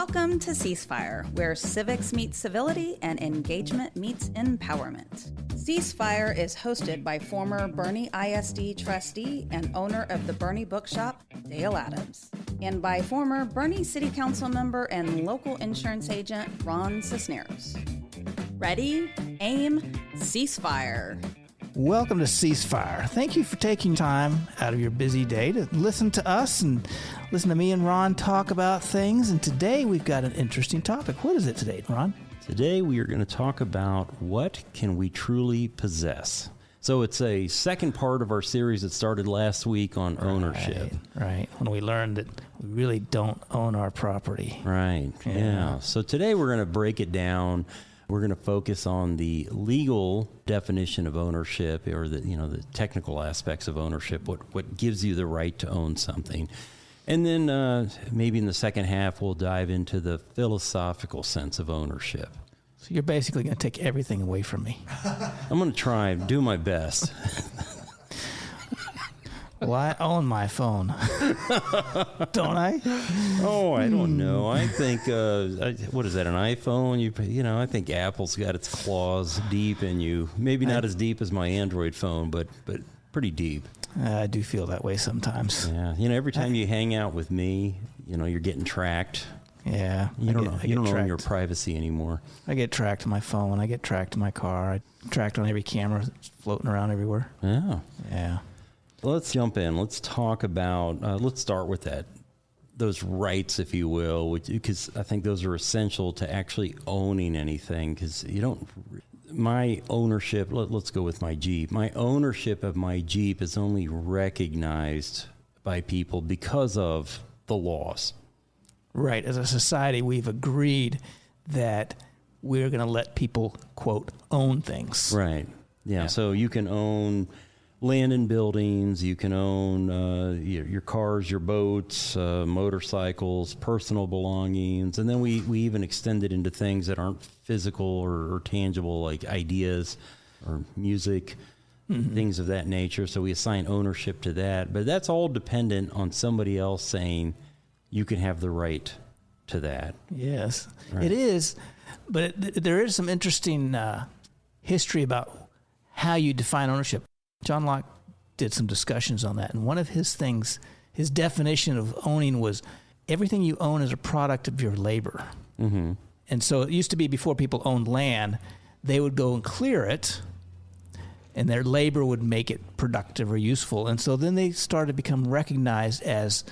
Welcome to Ceasefire, where civics meets civility and engagement meets empowerment. Ceasefire is hosted by former Bernie ISD trustee and owner of the Bernie Bookshop, Dale Adams, and by former Bernie City Council member and local insurance agent, Ron Cisneros. Ready, aim, ceasefire. Welcome to Ceasefire. Thank you for taking time out of your busy day to listen to us and listen to me and Ron talk about things. And today we've got an interesting topic. What is it today, Ron? Today we are going to talk about what can we truly possess. So it's a second part of our series that started last week on ownership. Right. When we learned that we really don't own our property. Right. Yeah. So today we're going to break it down. We're going to focus on the legal definition of ownership, or the technical aspects of ownership, what gives you the right to own something. And then maybe in the second half, we'll dive into the philosophical sense of ownership. So you're basically going to take everything away from me. I'm going to try and do my best. Well, I own my phone. Don't I? Oh, I don't know. I think, what is that, an iPhone? I think Apple's got its claws deep in you. Maybe not as deep as my Android phone, but pretty deep. I do feel that way sometimes. Yeah. Every time you hang out with me, you're getting tracked. Yeah. You don't own your privacy anymore. I get tracked in my phone. I get tracked in my car. I tracked on every camera floating around everywhere. Yeah. Yeah. Let's jump in. Let's talk about, let's start with those rights, if you will, because I think those are essential to actually owning anything, because my ownership, let's go with my Jeep. My ownership of my Jeep is only recognized by people because of the laws. Right. As a society, we've agreed that we're going to let people, quote, own things. Right. Yeah. So you can own land and buildings, you can own your cars, your boats, motorcycles, personal belongings, and then we even extend it into things that aren't physical or tangible, like ideas or music, things of that nature. So we assign ownership to that, but that's all dependent on somebody else saying you can have the right to that. Yes, right. It is, but there is some interesting history about how you define ownership. John Locke did some discussions on that, and one of his things, his definition of owning was everything you own is a product of your labor. Mm-hmm. And so it used to be before people owned land, they would go and clear it, and their labor would make it productive or useful. And so then they started to become recognized as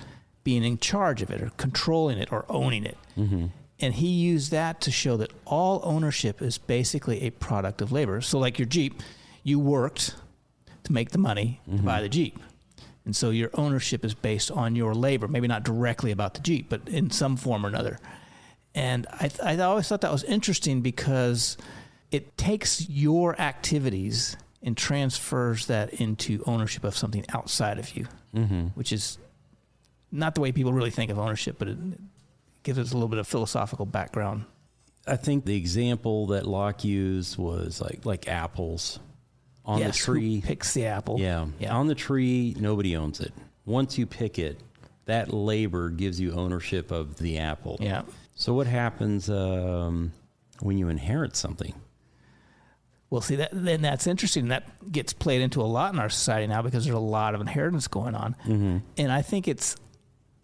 being in charge of it or controlling it or owning it. Mm-hmm. And he used that to show that all ownership is basically a product of labor. So like your Jeep, you worked to make the money to buy the Jeep. And so your ownership is based on your labor, maybe not directly about the Jeep, but in some form or another. And I always thought that was interesting because it takes your activities and transfers that into ownership of something outside of you, which is not the way people really think of ownership, but it gives us a little bit of philosophical background. I think the example that Locke used was like apples. On the tree, who picks the apple? Yeah. On the tree, nobody owns it. Once you pick it, that labor gives you ownership of the apple. Yeah. So what happens when you inherit something? Well, see, that's interesting. That gets played into a lot in our society now because there's a lot of inheritance going on. Mm-hmm. And I think it's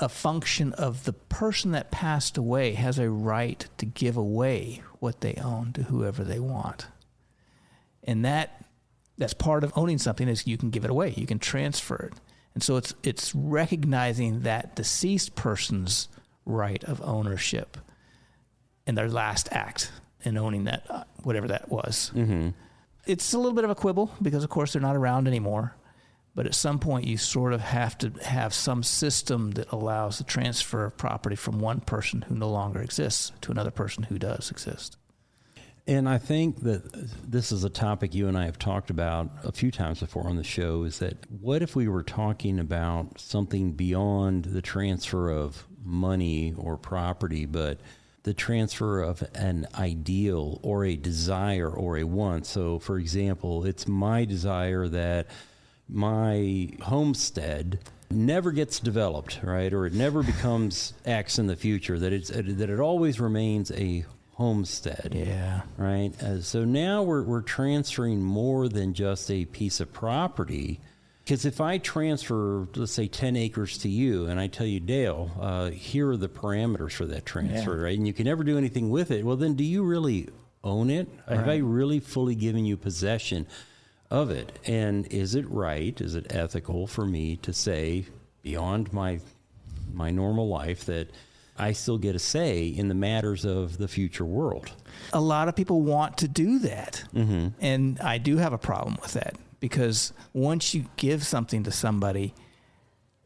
a function of the person that passed away has a right to give away what they own to whoever they want. And that's part of owning something is you can give it away. You can transfer it. And so it's recognizing that deceased person's right of ownership in their last act and owning that, whatever that was. Mm-hmm. It's a little bit of a quibble because, of course, they're not around anymore. But at some point, you sort of have to have some system that allows the transfer of property from one person who no longer exists to another person who does exist. And I think that this is a topic you and I have talked about a few times before on the show, is that what if we were talking about something beyond the transfer of money or property, but the transfer of an ideal or a desire or a want? So, for example, it's my desire that my homestead never gets developed, right? Or it never becomes X in the future, that it always remains a homestead. Yeah. Right? So now we're transferring more than just a piece of property. Because if I transfer, let's say, 10 acres to you, and I tell you, Dale, here are the parameters for that transfer, right? And you can never do anything with it. Well, then do you really own it? Right. Have I really fully given you possession of it? And is it right, is it ethical for me to say, beyond my normal life, that I still get a say in the matters of the future world? A lot of people want to do that. Mm-hmm. And I do have a problem with that. Because once you give something to somebody,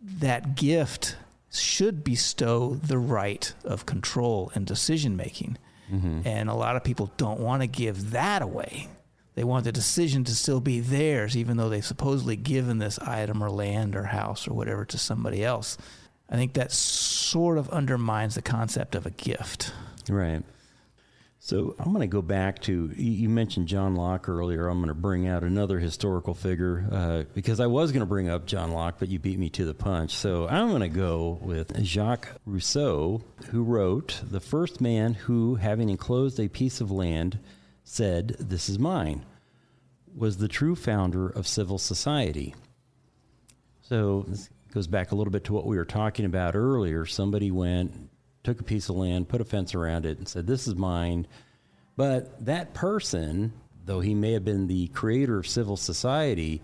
that gift should bestow the right of control and decision-making. Mm-hmm. And a lot of people don't want to give that away. They want the decision to still be theirs, even though they've supposedly given this item or land or house or whatever to somebody else. I think that sort of undermines the concept of a gift. Right. So I'm going to go back to, you mentioned John Locke earlier. I'm going to bring out another historical figure because I was going to bring up John Locke, but you beat me to the punch. So I'm going to go with Jacques Rousseau, who wrote, "The first man who, having enclosed a piece of land, said, 'This is mine,' was the true founder of civil society." So this goes back a little bit to what we were talking about earlier. Somebody went, took a piece of land, put a fence around it, and said, "This is mine." But that person, though he may have been the creator of civil society,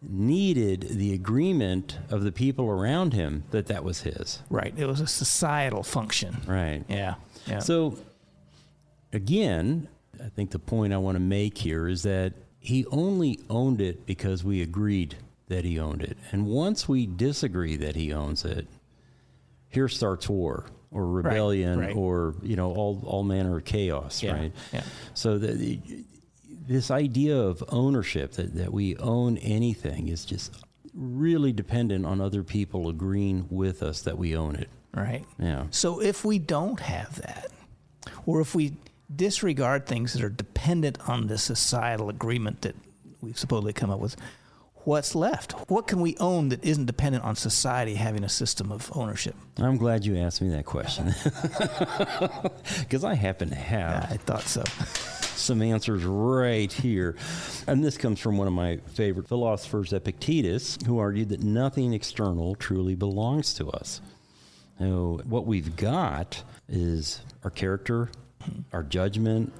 needed the agreement of the people around him that was his. Right. It was a societal function. Right. Yeah. Yeah. So, again, I think the point I want to make here is that he only owned it because we agreed that he owned it. And once we disagree that he owns it, here starts war. Or rebellion, right. Or all manner of chaos, right? Yeah. So this idea of ownership, that we own anything, is just really dependent on other people agreeing with us that we own it. Right. Yeah. So if we don't have that, or if we disregard things that are dependent on the societal agreement that we've supposedly come up with, what's left? What can we own that isn't dependent on society having a system of ownership? I'm glad you asked me that question. Because I happen to have I thought so. some answers right here. And this comes from one of my favorite philosophers, Epictetus, who argued that nothing external truly belongs to us. So what we've got is our character, our judgment,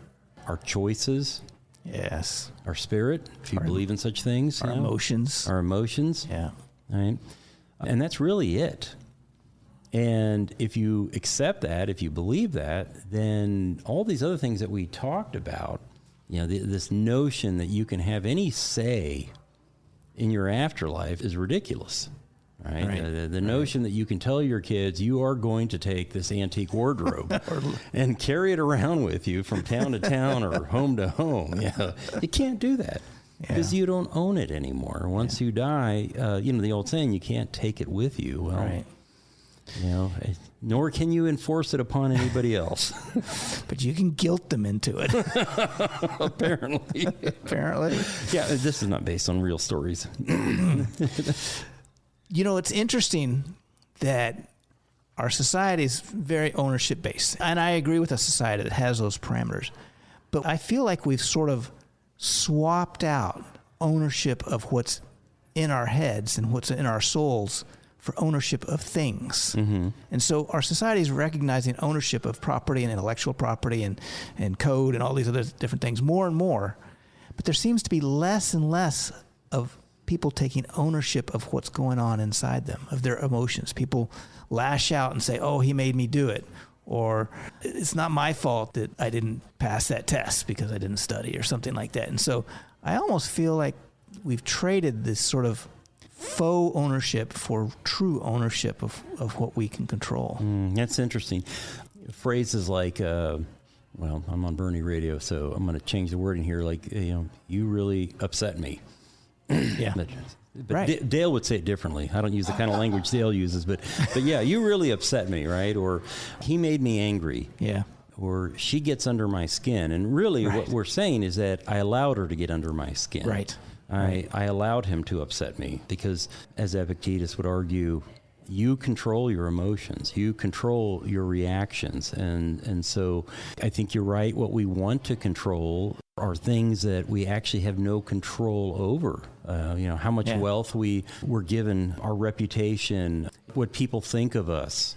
our choices. Yes. Our spirit, if you believe in such things. Our emotions. Our emotions. Yeah. Right? And that's really it. And if you accept that, if you believe that, then all these other things that we talked about, this notion that you can have any say in your afterlife is ridiculous. Right? The notion that you can tell your kids you are going to take this antique wardrobe and carry it around with you from town to town or home to home. You can't do that because you don't own it anymore. Once you die, the old saying, you can't take it with you. Well, nor can you enforce it upon anybody else. But you can guilt them into it. Apparently. Yeah, this is not based on real stories. It's interesting that our society is very ownership-based. And I agree with a society that has those parameters. But I feel like we've sort of swapped out ownership of what's in our heads and what's in our souls for ownership of things. Mm-hmm. And so our society is recognizing ownership of property and intellectual property and code and all these other different things more and more. But there seems to be less and less of people taking ownership of what's going on inside them, of their emotions. People lash out and say, "Oh, he made me do it," or "It's not my fault that I didn't pass that test because I didn't study," or something like that. And so I almost feel like we've traded this sort of faux ownership for true ownership of what we can control. That's interesting. Phrases like, I'm on Bernie radio, so I'm going to change the wording here, like, you really upset me. Yeah. But right. Dale would say it differently. I don't use the kind of language Dale uses, but yeah, you really upset me, right? Or he made me angry. Yeah. Or she gets under my skin. And really what we're saying is that I allowed her to get under my skin. Right. I allowed him to upset me because, as Epictetus would argue, you control your emotions, you control your reactions. And so I think you're right. What we want to control are things that we actually have no control over. How much wealth we were given, our reputation, what people think of us.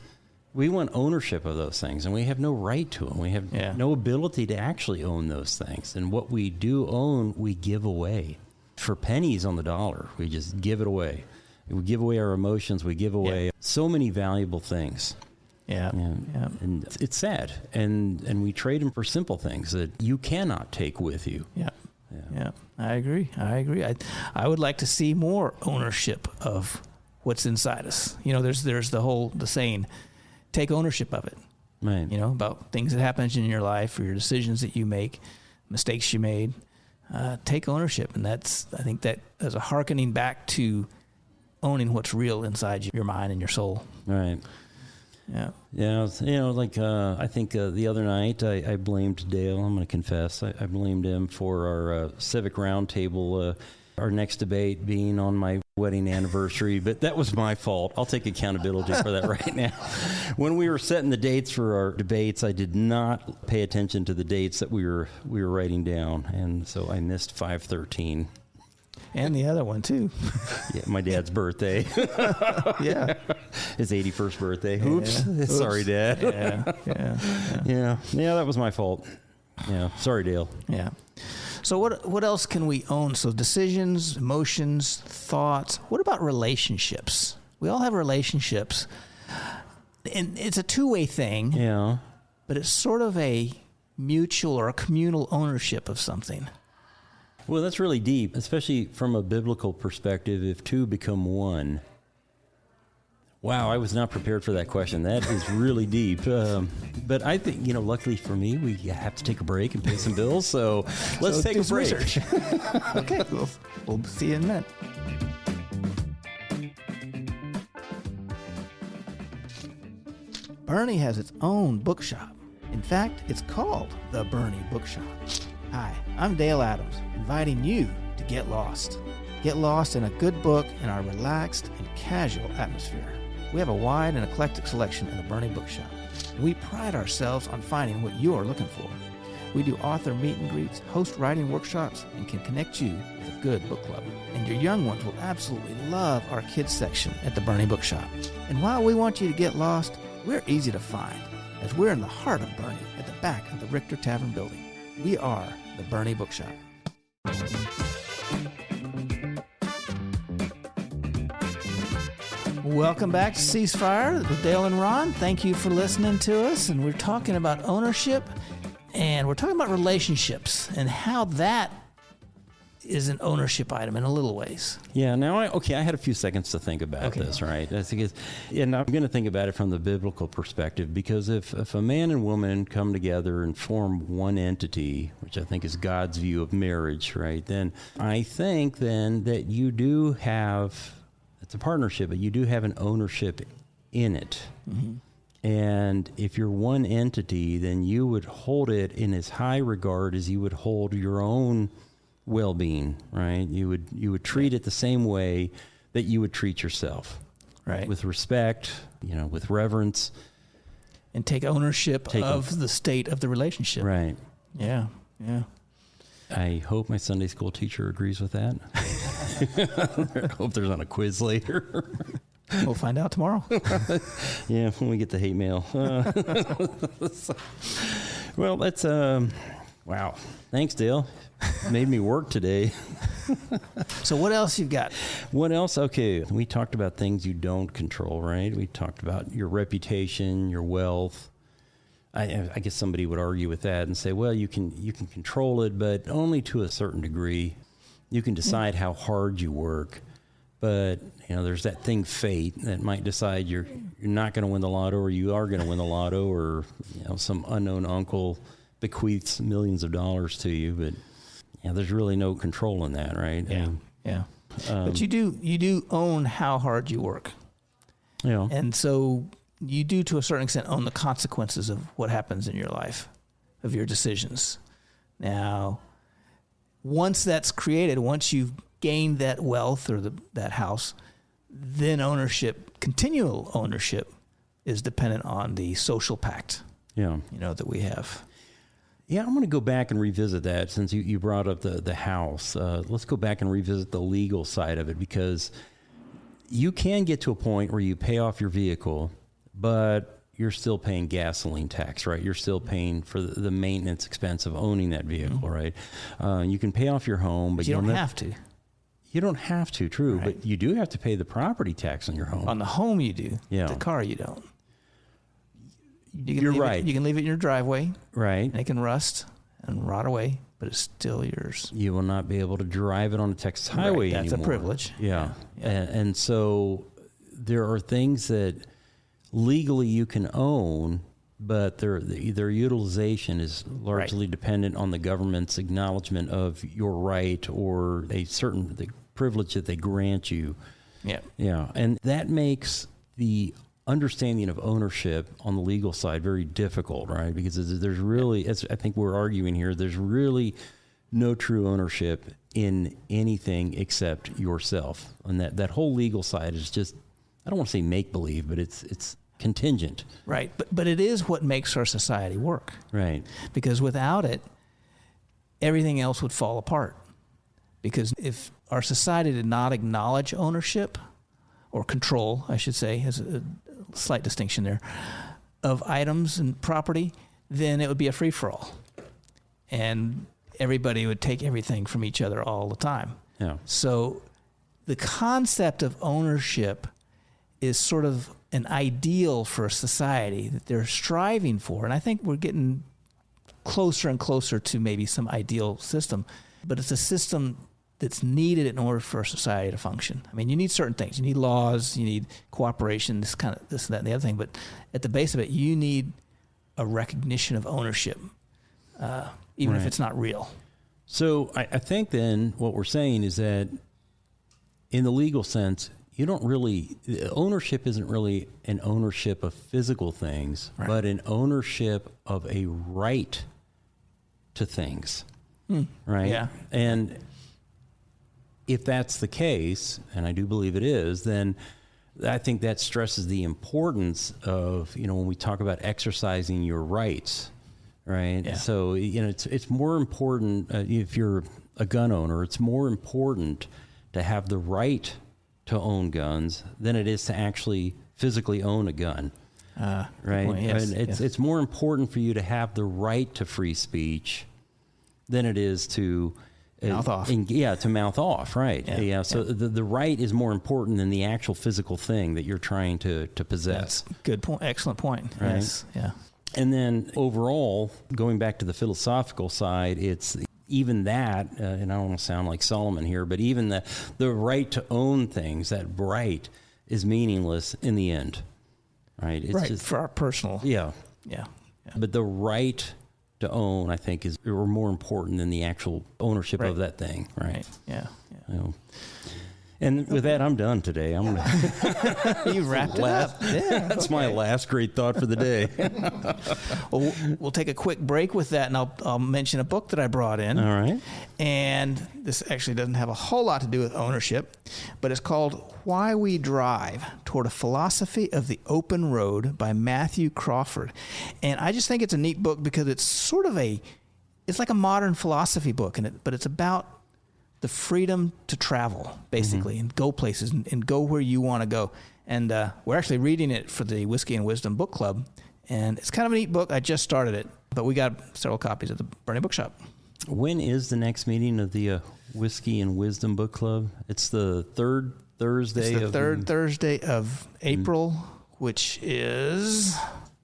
We want ownership of those things, and we have no right to them. We have no ability to actually own those things. And what we do own, we give away. For pennies on the dollar, we just give it away. We give away our emotions. We give away so many valuable things. And it's sad. And we trade them for simple things that you cannot take with you. Yeah. I agree. I would like to see more ownership of what's inside us. There's the saying, take ownership of it. Right. About things that happen in your life or your decisions that you make, mistakes you made. Take ownership. And I think that as a hearkening back to owning what's real inside your mind and your soul. Right. Yeah. I think the other night I blamed Dale. I'm going to confess. I blamed him for our civic roundtable, our next debate being on my wedding anniversary, but that was my fault. I'll take accountability for that right now. When we were setting the dates for our debates, I did not pay attention to the dates that we were writing down, and so I missed 5/13. And the other one, too. Yeah, my dad's birthday. Yeah. His 81st birthday. Oops. Sorry, Dad. Yeah, that was my fault. Yeah. Sorry, Dale. Yeah. So what else can we own? So decisions, emotions, thoughts. What about relationships? We all have relationships. And it's a two-way thing. Yeah. But it's sort of a mutual or a communal ownership of something. Well, that's really deep, especially from a biblical perspective. If two become one. Wow, I was not prepared for that question. That is really deep. But I think, luckily for me, we have to take a break and pay some bills. So let's take a break. Research. Okay, we'll see you in a minute. Bernie has its own bookshop. In fact, it's called the Bernie Bookshop. Hi, I'm Dale Adams, inviting you to get lost. Get lost in a good book in our relaxed and casual atmosphere. We have a wide and eclectic selection in the Bernie Bookshop. We pride ourselves on finding what you are looking for. We do author meet and greets, host writing workshops, and can connect you with a good book club. And your young ones will absolutely love our kids section at the Bernie Bookshop. And while we want you to get lost, we're easy to find, as we're in the heart of Bernie at the back of the Richter Tavern building. We are the Bernie Bookshop. Welcome back to Ceasefire with Dale and Ron. Thank you for listening to us. And we're talking about ownership, and we're talking about relationships and how that is an ownership item in a little ways. Yeah, now I had a few seconds to think about this, right? And I'm going to think about it from the biblical perspective, because if a man and woman come together and form one entity, which I think is God's view of marriage, right, then I think then that you do have, it's a partnership, but you do have an ownership in it. Mm-hmm. And if you're one entity, then you would hold it in as high regard as you would hold your own well-being, right? You would treat it the same way that you would treat yourself, right? With respect, with reverence, and take ownership of the state of the relationship, right? Yeah. I hope my Sunday school teacher agrees with that. I hope there's not a quiz later. We'll find out tomorrow. Yeah, when we get the hate mail. Well, that's wow. Thanks, Dale. Made me work today. So what else you've got? What else? Okay, we talked about things you don't control, right? We talked about your reputation, your wealth. I guess somebody would argue with that and say, well, you can control it, but only to a certain degree. You can decide how hard you work, but there's that thing, fate, that might decide you're not going to win the lotto, or you are going to win the lotto, or some unknown uncle bequeaths millions of dollars to you, but there's really no control in that, right? Yeah. But you do own how hard you work. Yeah. And so you do, to a certain extent, own the consequences of what happens in your life, of your decisions. Now, once that's created, once you've gained that wealth or that house, then continual ownership, is dependent on the social pact. Yeah. That we have. Yeah, I'm going to go back and revisit that since you brought up the house. Let's go back and revisit the legal side of it, because you can get to a point where you pay off your vehicle, but you're still paying gasoline tax, right? You're still paying for the maintenance expense of owning that vehicle, right? You can pay off your home, but you don't have to. You don't have to, true, right. But you do have to pay the property tax on your home. On the home you do. Yeah. The car you don't. You're right. You can leave it in your driveway. Right. And it can rust and rot away, but it's still yours. You will not be able to drive it on a Texas highway anymore. That's a privilege. Yeah. And so there are things that legally you can own, but their utilization is largely dependent on the government's acknowledgement of your right or the privilege that they grant you. Yeah. Yeah. And that makes the understanding of ownership on the legal side very difficult, right? Because there's really, as I think we're arguing here, there's really no true ownership in anything except yourself. And that whole legal side is just, I don't want to say make-believe, but it's contingent. Right. But it is what makes our society work. Right. Because without it, everything else would fall apart. Because if our society did not acknowledge ownership, or control, I should say, has a slight distinction there, of items and property, then it would be a free-for-all. And everybody would take everything from each other all the time. Yeah. So the concept of ownership is sort of an ideal for society that they're striving for. And I think we're getting closer and closer to maybe some ideal system. But it's a system that's needed in order for society to function. I mean, you need certain things. You need laws, you need cooperation, this, that, and the other thing. But at the base of it, you need a recognition of ownership, even if it's not real. So I think then what we're saying is that in the legal sense, ownership isn't really an ownership of physical things, but an ownership of a right to things, right? Yeah. And if that's the case, and I do believe it is, then I think that stresses the importance of, when we talk about exercising your rights, right? Yeah. So, it's more important, if you're a gun owner, it's more important to have the right to own guns than it is to actually physically own a gun, right? Well, yes, and it's more important for you to have the right to free speech than it is to mouth off. To mouth off, right? Yeah. So the right is more important than the actual physical thing that you're trying to possess. That's good point. Excellent point. Right? Yes. Yeah. And then overall, going back to the philosophical side, it's even that, and I don't want to sound like Solomon here, but even the right to own things, that right is meaningless in the end, right? It's just for our personal. Yeah. But the right to own, I think, is more important than the actual ownership of that thing, right? Yeah. And with that, I'm done today. I'm gonna. You wrapped it up. Yeah, that's my last great thought for the day. Well, we'll take a quick break with that, and I'll mention a book that I brought in. All right. And this actually doesn't have a whole lot to do with ownership, but it's called Why We Drive Toward a Philosophy of the Open Road by Matthew Crawford. And I just think it's a neat book because it's sort of it's like a modern philosophy book, but it's about the freedom to travel, basically, and go places and go where you want to go. And we're actually reading it for the Whiskey and Wisdom Book Club. And it's kind of a neat book. I just started it, but we got several copies at the Bernie Bookshop. When is the next meeting of the Whiskey and Wisdom Book Club? It's the third Thursday. It's the third Thursday of April, which is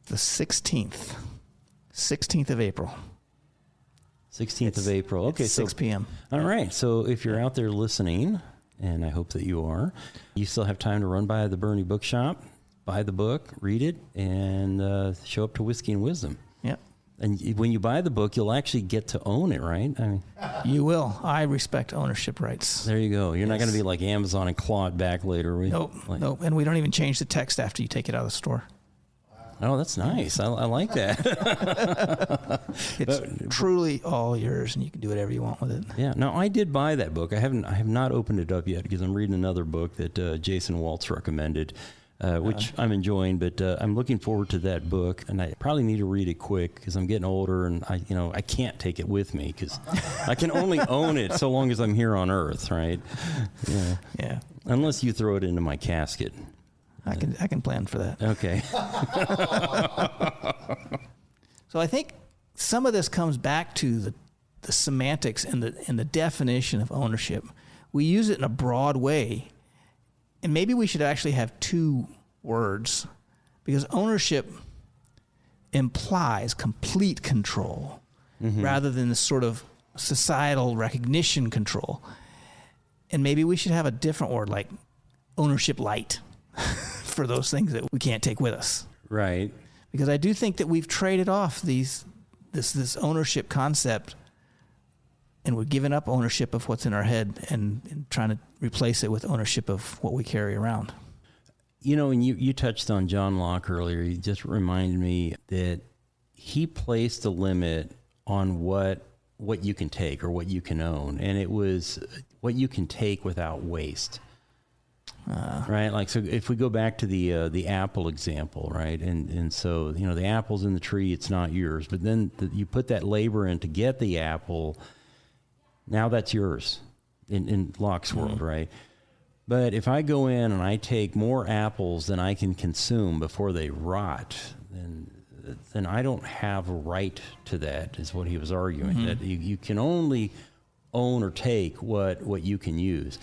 the 16th. 16th of April. 16th of April. Okay, 6 p.m. All right. So if you're out there listening, and I hope that you are, you still have time to run by the Bernie Bookshop, buy the book, read it, and show up to Whiskey and Wisdom. Yep. And when you buy the book, you'll actually get to own it, right? I mean, you will. I respect ownership rights. There you go. You're not going to be like Amazon and claw it back later. Nope. And we don't even change the text after you take it out of the store. Oh, that's nice. I like that. It's truly all yours, and you can do whatever you want with it. Yeah. Now, I did buy that book. I have not opened it up yet because I'm reading another book that Jason Waltz recommended, which I'm enjoying. But I'm looking forward to that book, and I probably need to read it quick because I'm getting older, and I can't take it with me because I can only own it so long as I'm here on Earth, right? Yeah. Yeah. Unless you throw it into my casket. I can plan for that. Okay. So I think some of this comes back to the semantics and the definition of ownership. We use it in a broad way, and maybe we should actually have two words, because ownership implies complete control rather than this sort of societal recognition control. And maybe we should have a different word like ownership light for those things that we can't take with us. Right. Because I do think that we've traded off this ownership concept, and we're giving up ownership of what's in our head and trying to replace it with ownership of what we carry around. You know, and you touched on John Locke earlier. You just reminded me that he placed a limit on what you can take or what you can own, and it was what you can take without waste. Right, like, so if we go back to the apple example, right, and so the apple's in the tree, it's not yours, but then you put that labor in to get the apple. Now that's yours in Locke's world, right? But if I go in and I take more apples than I can consume before they rot, then I don't have a right to that, is what he was arguing. That you can only own or take what you can use.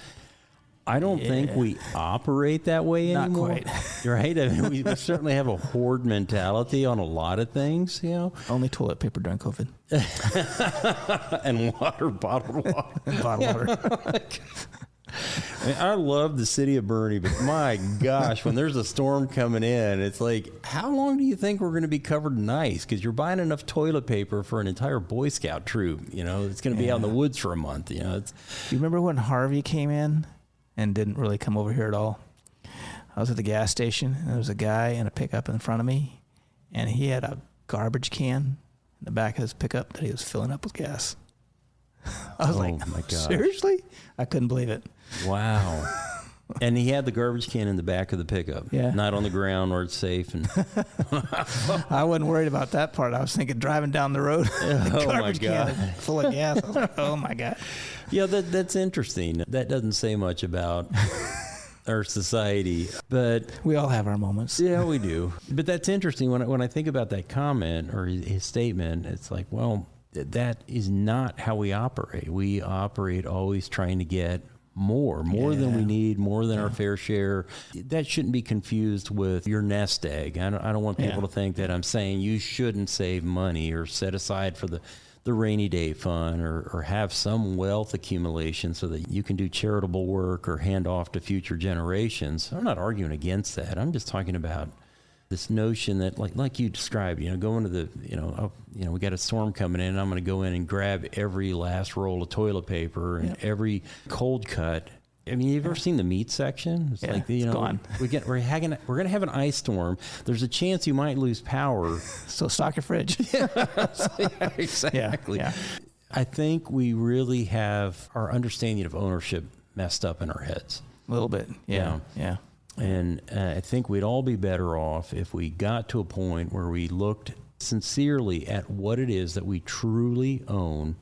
I don't think we operate that way anymore. Not quite. Right? I mean, we certainly have a hoard mentality on a lot of things, Only toilet paper during COVID. And water, bottled water. Bottled water. I love the city of Bernie, but my gosh, when there's a storm coming in, it's like, how long do you think we're going to be covered in ice? Because you're buying enough toilet paper for an entire Boy Scout troop. It's going to be out in the woods for a month. You remember when Harvey came in and didn't really come over here at all? I was at the gas station, and there was a guy in a pickup in front of me, and he had a garbage can in the back of his pickup that he was filling up with gas. I was like, my God. Seriously? I couldn't believe it. Wow. And he had the garbage can in the back of the pickup, Yeah. not on the ground where it's safe. And I wasn't worried about that part. I was thinking driving down the road, Oh, my garbage God. can full of gas. I was like, oh my God. Yeah, that's interesting. That doesn't say much about our society, but We all have our moments. yeah, we do. But that's interesting. When I think about that comment or his statement, it's like, well, that is not how we operate. We operate always trying to get more than we need, more than our fair share. That shouldn't be confused with your nest egg. I don't want people to think that I'm saying you shouldn't save money or set aside for the rainy day fund or have some wealth accumulation so that you can do charitable work or hand off to future generations. I'm not arguing against that. I'm just talking about this notion that, like you described, going to the, we got a storm coming in, and I'm going to go in and grab every last roll of toilet paper and every cold cut. I mean, you've ever seen the meat section? It's like, it's gone. we're going to have an ice storm. There's a chance you might lose power. So stock your fridge. Exactly. Yeah. I think we really have our understanding of ownership messed up in our heads. A little bit. Yeah. And I think we'd all be better off if we got to a point where we looked sincerely at what it is that we truly own,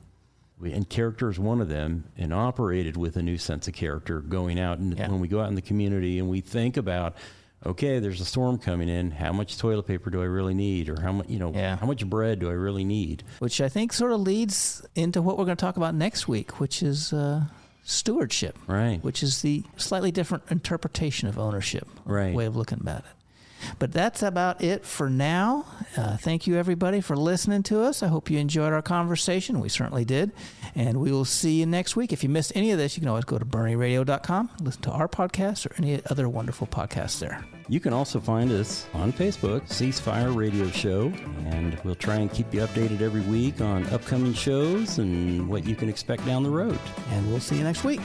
and character is one of them, and operated with a new sense of character going out. And when we go out in the community and we think about, okay, there's a storm coming in, how much toilet paper do I really need? Or how much bread do I really need? Which I think sort of leads into what we're going to talk about next week, which is stewardship, right? Which is the slightly different interpretation of ownership, right? Way of looking at it. But that's about it for now. Thank you, everybody, for listening to us. I hope you enjoyed our conversation. We certainly did. And we will see you next week. If you missed any of this, you can always go to bernieradio.com, listen to our podcast or any other wonderful podcasts there. You can also find us on Facebook, Ceasefire Radio Show, and we'll try and keep you updated every week on upcoming shows and what you can expect down the road. And we'll see you next week.